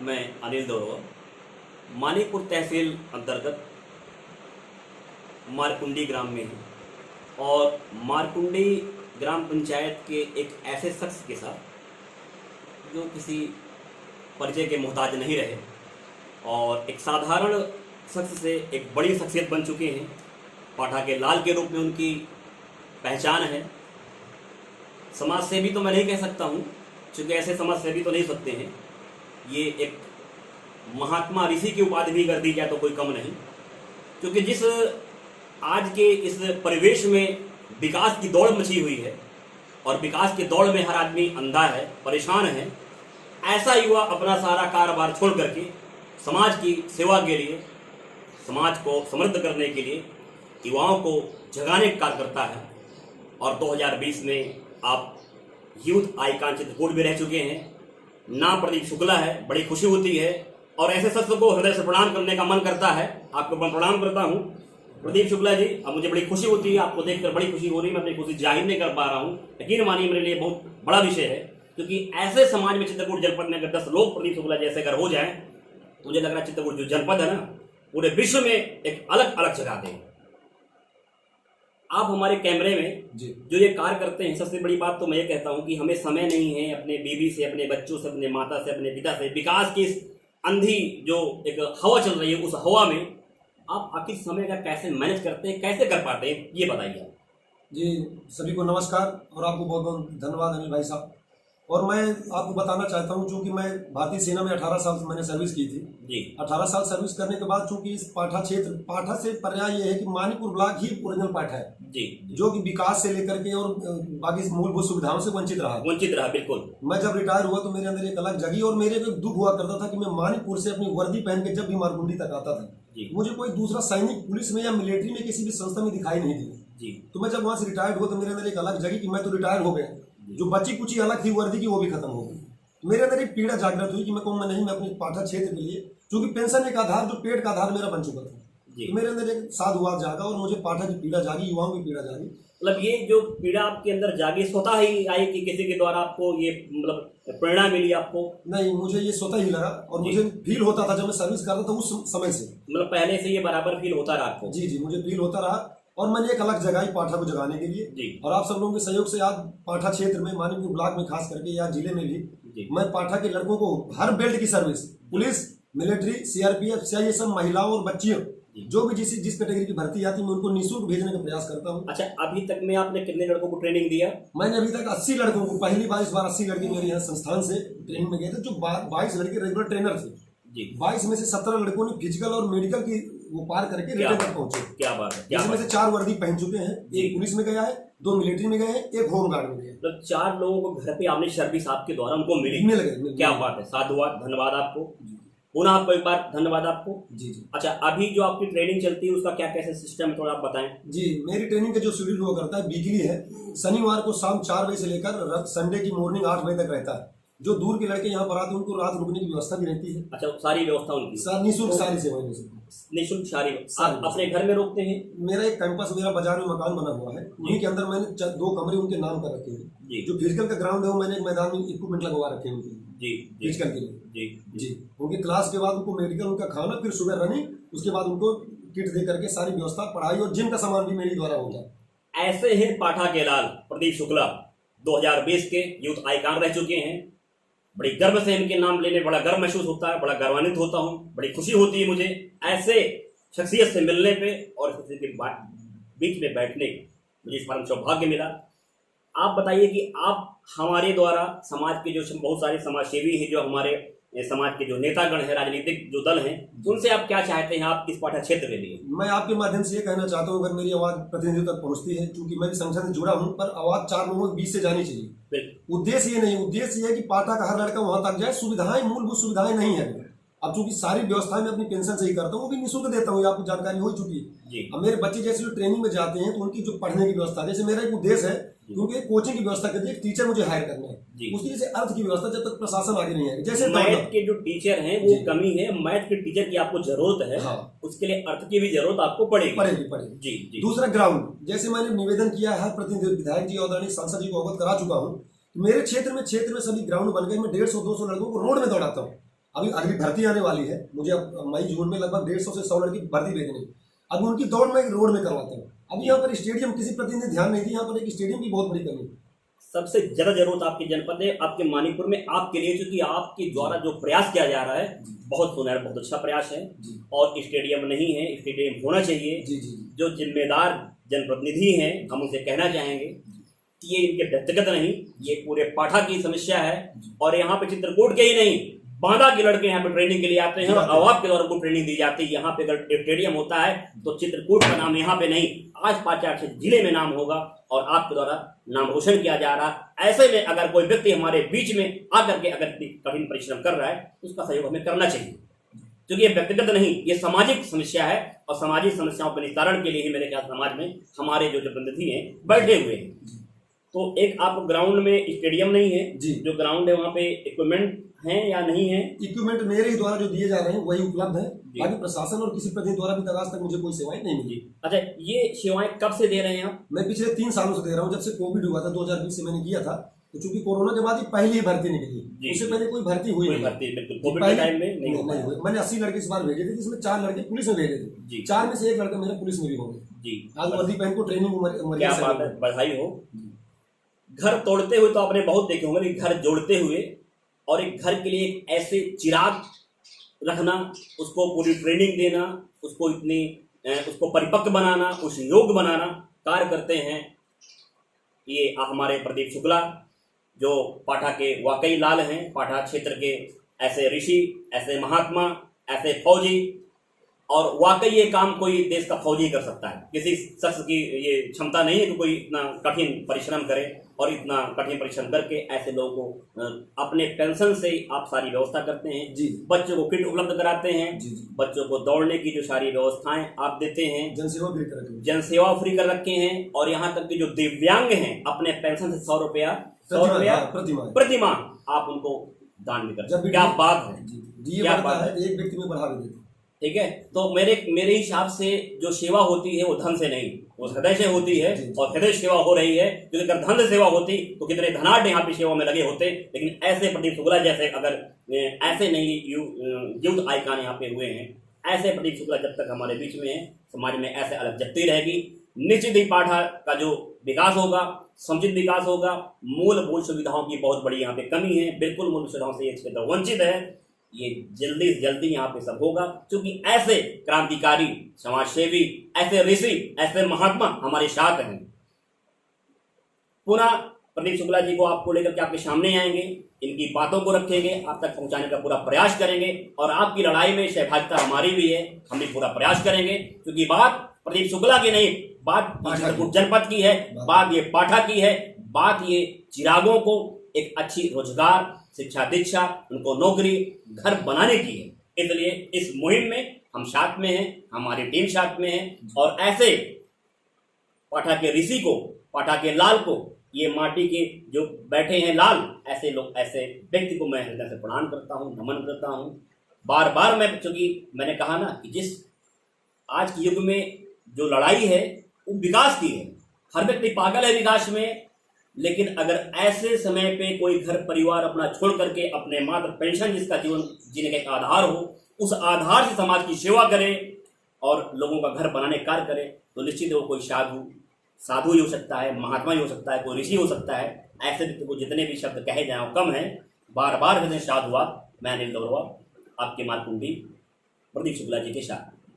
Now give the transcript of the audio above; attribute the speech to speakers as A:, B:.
A: मैं अनिल दौरवा, मानिकपुर तहसील अंतर्गत मारकुंडी ग्राम में हूँ और मारकुंडी ग्राम पंचायत के एक ऐसे शख्स के साथ जो किसी परिचय के मोहताज नहीं रहे और एक साधारण शख्स से एक बड़ी शख्सियत बन चुके हैं। पाठा के लाल के रूप में उनकी पहचान है। समाज सेवी तो मैं नहीं कह सकता हूँ, क्योंकि ऐसे समाज सेवी तो नहीं सकते हैं। ये एक महात्मा ऋषि की उपाधि भी कर दी जाए तो कोई कम नहीं, क्योंकि जिस आज के इस परिवेश में विकास की दौड़ मची हुई है और विकास की दौड़ में हर आदमी अंधा है, परेशान है, ऐसा युवा अपना सारा कारोबार छोड़ करके समाज की सेवा के लिए, समाज को समृद्ध करने के लिए, युवाओं को जगाने का कार्य करता है। और 2020 में आप यूथ आइकॉन चित्रकूट भी रह चुके हैं। नाम प्रदीप शुक्ला है, बड़ी खुशी होती है और ऐसे शख्स को हृदय से प्रणाम करने का मन करता है। आपको मैं प्रणाम करता हूँ प्रदीप शुक्ला जी। अब मुझे बड़ी खुशी होती है, आपको देखकर बड़ी खुशी हो रही है। मैं अपनी खुशी जाहिर नहीं कर पा रहा हूँ। यकीन मानिए मेरे लिए बहुत बड़ा विषय है, क्योंकि ऐसे समाज में चित्रकूट जनपद में अगर 10 लोग प्रदीप शुक्ला जैसे अगर हो जाए तो मुझे लग रहा है चित्रकूट जो जनपद है ना, पूरे विश्व में एक अलग अलग जगह दें। आप हमारे कैमरे में जो ये कार्य करते हैं, सबसे बड़ी बात तो मैं ये कहता हूँ कि हमें समय नहीं है अपने बीवी से, अपने बच्चों से, अपने माता से, अपने पिता से। विकास की इस अंधी जो एक हवा चल रही है, उस हवा में आप आखिर समय का कैसे मैनेज करते हैं, कैसे कर पाते हैं, ये बताइए।
B: जी, सभी को नमस्कार और आपको बहुत बहुत धन्यवाद अनिल भाई साहब। और मैं आपको बताना चाहता हूं, चूंकि मैं भारतीय सेना में 18 साल मैंने सर्विस की थी
A: जी।
B: 18 साल सर्विस करने के बाद चूंकि इस पाठा क्षेत्र, पाठा से पर्याय ये है कि मानिकपुर ब्लॉक ही ओरिजिनल पाठा है
A: जी,
B: जो कि विकास से लेकर के और बाकी मूलभूत सुविधाओं से वंचित रहा।
A: बिल्कुल।
B: मैं जब रिटायर हुआ तो मेरे अंदर एक अलग जगी और मेरे को एक दुख हुआ करता था कि मैं मानिकपुर से अपनी वर्दी पहन के जब भी मारकुंडी तक आता था, मुझे कोई दूसरा सैनिक पुलिस में या मिलिट्री में किसी भी संस्था में दिखाई नहीं दी। तो मैं जब वहां से रिटायर्ड हुआ तो मेरे अंदर एक अलग जगी कि मैं तो रिटायर हो गया, जो बची कुछ अलग थी वर्दी की वो भी खत्म हो गई। मेरे अंदर एक पीड़ा जागृत हुई कि मैं कहूँ मैं अपने पाठा क्षेत्र के लिए, क्योंकि पेंशन एक आधार, जो पेट का आधार मेरा बन चुका था, तो मेरे अंदर एक साधुवाद जागा और मुझे पाठा की पीड़ा जागी, युवाओं की पीड़ा जागी।
A: मतलब ये जो पीड़ा आपके अंदर जागी स्वतः ही आई कि किसी के द्वारा आपको ये मतलब प्रेरणा मिली आपको?
B: नहीं, मुझे ये स्वतः ही लगा और मुझे फील होता था जब मैं सर्विस करता था उस समय से,
A: मतलब पहले से ये बराबर फील होता रहा आपको?
B: जी, मुझे फील होता रहा और मैंने एक अलग जगह पाठा को जगाने के लिए और आप सब लोगों के सहयोग से आज पाठा क्षेत्र में, मानिकपुर ब्लॉक में खास करके या जिले में भी, मैं पाठा के लड़कों को हर बेल्ट की service, police, military, CRPF, CISF, महिलाओं और बच्चियों, जो भी जिस कैटेगरी की भर्ती आती है मैं उनको निःशुल्क भेजने का प्रयास करता हूँ।
A: अच्छा, अभी तक में आपने कितने लड़कों को ट्रेनिंग दिया?
B: मैंने अभी तक 80 लड़कों को, पहली बार इस बार 80 लड़के मेरे यहाँ संस्थान से ट्रेनिंग में गए थे, जो 22 लड़के रेगुलर ट्रेनर थे। 22 में से 17 लड़कों ने फिजिकल और मेडिकल की वो पार करके रिटर्न तक पहुंचे।
A: क्या बात है।
B: इसमें से 4 वर्दी पहन चुके हैं, एक पुलिस में गया है, 2 मिलिट्री में गए हैं, एक होम गार्ड में गए हैं।
A: मतलब 4 लोगों को घर पे आपने सर्विस आपके द्वारा उनको मिल गए। क्या बात है, साधुवाद, धन्यवाद आपको। पुनः आपको एक बार धन्यवाद आपको। जी। अच्छा, अभी जो आपकी ट्रेनिंग चलती है उसका क्या कैसे सिस्टम है, थोड़ा आप बताएं।
B: जी, मेरी ट्रेनिंग का जो शेड्यूल हुआ करता है वीकली है। शनिवार को शाम 4 बजे से लेकर संडे की मॉर्निंग 8 बजे तक रहता है। जो दूर के लड़के यहाँ पर आते हैं उनको रात रुकने की व्यवस्था भी रहती है। अच्छा, सारी व्यवस्था उनकी निःशुल्क, सारी सेवाएं निःशुल्क, सारी अपने घर में रोकते हैं? मेरा एक कैंपस, मेरा बाजार में मकान बना हुआ है, उन्हीं के अंदर मैंने 2 कमरे उनके नाम कर रखे हैं। जो फिजिकल का ग्राउंड है वो मैंने एक मैदान में इक्विपमेंट लगवा रखे हैं उनके फिजिकल के लिए। जी, उनके क्लास के बाद उनको मेडिकल, उनका खाना, फिर सुबह रनिंग, उसके बाद उनको किट दे करके सारी व्यवस्था, पढ़ाई और जिम का सामान भी मेरे द्वारा होता है।
A: ऐसे ही पाठा के लाल प्रदीप शुक्ला 2020 के यूथ आइकॉन रह चुके हैं। बड़ी गर्व से इनके नाम लेने बड़ा गर्व महसूस होता है, बड़ा गर्वान्वित होता हूँ, बड़ी खुशी होती है मुझे ऐसे शख्सियत से मिलने पे और किसी के बीच में बैठने मुझे इस परम सौभाग्य मिला। आप बताइए कि आप हमारे द्वारा समाज के जो बहुत सारे समाज सेवी हैं, जो हमारे समाज के जो नेतागण हैं, राजनीतिक जो दल हैं, उनसे आप क्या चाहते हैं आप इस पाठा क्षेत्र के लिए?
B: मैं आपके माध्यम से ये कहना चाहता हूँ, अगर मेरी आवाज प्रतिनिधियों तक पहुँचती है, क्योंकि मैं भी संगठन से जुड़ा हूँ, पर आवाज 4 लोगों के बीच से जानी चाहिए। उद्देश्य ये नहीं, उद्देश्य ये है कि पाठा का हर लड़का वहां तक जाए। सुविधाएं, मूलभूत सुविधाएं नहीं है। अब चूंकि सारी व्यवस्थाएं मैं अपनी पेंशन से ही करता हूँ, वो भी निःशुल्क देता हूँ, आपको जानकारी हो चुकी है। अब मेरे बच्चे जैसे जो ट्रेनिंग में जाते हैं तो उनकी जो पढ़ने की व्यवस्था, जैसे मेरा एक उद्देश्य है क्योंकि कोचिंग की व्यवस्था करती है, एक टीचर मुझे हायर करना है, उसकी जैसे अर्थ की व्यवस्था जब तक प्रशासन आगे नहीं आएगा। जैसे
A: मैथ के जो टीचर हैं वो कमी है, मैथ के टीचर की आपको जरूरत है। उसके लिए अर्थ की भी जरूरत आपको पड़ेगी। जी।
B: दूसरा ग्राउंड, जैसे मैंने निवेदन किया है, प्रतिनिधि विधायक जी और सांसद जी को अवगत करा चुका हूँ। मेरे क्षेत्र में सभी ग्राउंड बन गए। मैं 150-200 लड़कों को रोड में दौड़ाता हूँ। अभी अगली भर्ती आने वाली है, मुझे अब मई जून में लगभग 150 से 100 लड़की भर्ती भेजनी। अब उनकी दौड़ मैं रोड में करवाता हूँ। अब यहाँ पर स्टेडियम किसी प्रतिनिधि ध्यान नहीं दी, यहाँ पर एक स्टेडियम की बहुत बड़ी कमी है।
A: सबसे ज्यादा जरूरत आपके जनपद है, आपके मानीपुर में आपके लिए, क्योंकि आपके द्वारा जो प्रयास किया जा रहा है बहुत सुनहरा, बहुत अच्छा प्रयास है। और स्टेडियम नहीं है, स्टेडियम होना चाहिए। जो जिम्मेदार जनप्रतिनिधि हैं हम उनसे कहना चाहेंगे कि ये इनके व्यक्तिगत नहीं, ये पूरे पाठा की समस्या है। और यहाँ पे चित्रकूट के ही नहीं, बांदा के लड़के यहाँ पे ट्रेनिंग के लिए आते हैं और अवाब के द्वारा उनको ट्रेनिंग दी जाती है। यहाँ पे अगर स्टेडियम होता है तो चित्रकूट का नाम यहाँ पे नहीं, आज 5-4 जिले में नाम होगा और आपके द्वारा नाम रोशन किया जा रहा। ऐसे में अगर कोई व्यक्ति हमारे बीच में आकर के अगर कठिन परिश्रम कर रहा है तो उसका सहयोग हमें करना चाहिए, क्योंकि ये व्यक्तिगत नहीं, ये सामाजिक समस्या है। और सामाजिक समस्याओं के निस्तारण के लिए ही मेरे ख्याल समाज में हमारे जो प्रतिनिधि हैं बैठे हुए हैं। तो एक आप ग्राउंड में स्टेडियम नहीं है, जो ग्राउंड है वहाँ पे इक्विपमेंट हैं या नहीं है?
B: इक्विपमेंट मेरे ही द्वारा जो दिए जा रहे हैं वही उपलब्ध है, बाकी प्रशासन और किसी प्रतिनिधि द्वारा भी आज तक मुझे कोई सेवाएं नहीं मिली।
A: अच्छा, ये सेवाएं कब से दे रहे हैं आप?
B: मैं पिछले 3 सालों से दे रहा हूँ। जब से कोविड हुआ था 2020 से मैंने किया था, तो चूंकि कोरोना के बाद ही पहली भर्ती निकली, उससे पहले कोई भर्ती हुई नहीं। मैंने 80 लड़के इस बार भेजे थे, जिसमें 4 लड़के पुलिस में भेजे थे। 4 में से 1 लड़का मेरा पुलिस में भी हो गया। आज वर्दी पहन को ट्रेनिंग।
A: क्या बात है, बधाई हो। घर तोड़ते हुए तो आपने बहुत देखे होंगे, लेकिन घर जोड़ते हुए और एक घर के लिए एक ऐसे चिराग रखना, उसको पूरी ट्रेनिंग देना, उसको परिपक्व बनाना, उस योग्य बनाना कार्य करते हैं ये हमारे प्रदीप शुक्ला, जो पाठा के वाकई लाल हैं। पाठा क्षेत्र के ऐसे ऋषि, ऐसे महात्मा, ऐसे फौजी, और वाकई ये काम कोई देश का फौजी कर सकता है। किसी शख्स की ये क्षमता नहीं है कि कोई इतना कठिन परिश्रम करे, और इतना कठिन परिश्रम करके ऐसे लोगों को अपने पेंशन से आप सारी व्यवस्था करते हैं। बच्चों को किट उपलब्ध कराते हैं, बच्चों को दौड़ने की जो सारी व्यवस्थाएं आप देते हैं, जनसेवा फ्री कर रखे हैं। और यहाँ तक कि जो दिव्यांग हैं अपने पेंशन से 100 रुपया प्रतिमाह आप उनको दान भी करते हैं। क्या बात है, क्या बात है,
B: एक व्यक्ति में बढ़ा भी देते।
A: ठीक है, तो मेरे हिसाब से जो सेवा होती है वो धन से नहीं, वो हृदय से होती है। और हृदय सेवा हो रही है, क्योंकि अगर धन से सेवा होती तो कितने धनाढ़ यहाँ पे सेवा में लगे होते। लेकिन ऐसे प्रदीप शुक्ला जैसे अगर ऐसे नहीं यूथ आइकॉन यहाँ पे हुए हैं, ऐसे प्रदीप शुक्ला जब तक हमारे बीच में है, समाज में ऐसे अलग जगती रहेगी। निश्चित ही पाठा का जो विकास होगा, समुचित विकास होगा। मूलभूत सुविधाओं की बहुत बड़ी यहाँ पे कमी है, बिल्कुल मूलभूत सुविधाओं से ये क्षेत्र वंचित है। ये जल्दी से जल्दी यहाँ पे सब होगा, क्योंकि ऐसे क्रांतिकारी, समाजसेवी, ऐसे ऋषि, ऐसे महात्मा हमारे साथ हैं। पुनः प्रदीप शुक्ला जी को आपको लेकर के आपके सामने आएंगे, इनकी बातों को रखेंगे, आप तक पहुंचाने का पूरा प्रयास करेंगे। और आपकी लड़ाई में सहभागिता हमारी भी है, हम भी पूरा प्रयास करेंगे, क्योंकि बात प्रदीप शुक्ला की नहीं, बात चित्रकूट जनपद की है, बात ये पाठा की है, बात ये चिरागों को एक अच्छी रोजगार, शिक्षा, दीक्षा, उनको नौकरी, घर बनाने की है। इसलिए इस मुहिम में हम साथ में हैं, हमारी टीम साथ में है। और ऐसे पाठा के ऋषि को, पाठा के लाल को, ये माटी के जो बैठे हैं लाल, ऐसे लोग, ऐसे व्यक्ति को मैं हृदय से प्रणाम करता हूँ, नमन करता हूँ। बार बार मैं, चूंकि मैंने कहा ना कि जिस आज के युग में जो लड़ाई है वो विकास की है। हर व्यक्ति पागल है विकास में, लेकिन अगर ऐसे समय पे कोई घर परिवार अपना छोड़ करके अपने मात्र पेंशन, जिसका जीवन जीने का एक आधार हो, उस आधार से समाज की सेवा करे और लोगों का घर बनाने कार्य करे, तो निश्चित वो कोई साधु ही हो सकता है, महात्मा ही हो सकता है, कोई ऋषि हो सकता है। ऐसे व्यक्ति को जितने भी शब्द कहे जाए कम है। बार बार हृदय साधुवाद। मैं अनिल गौरवा, आपके मारकुंडी प्रदीप शुक्ला जी के साथ।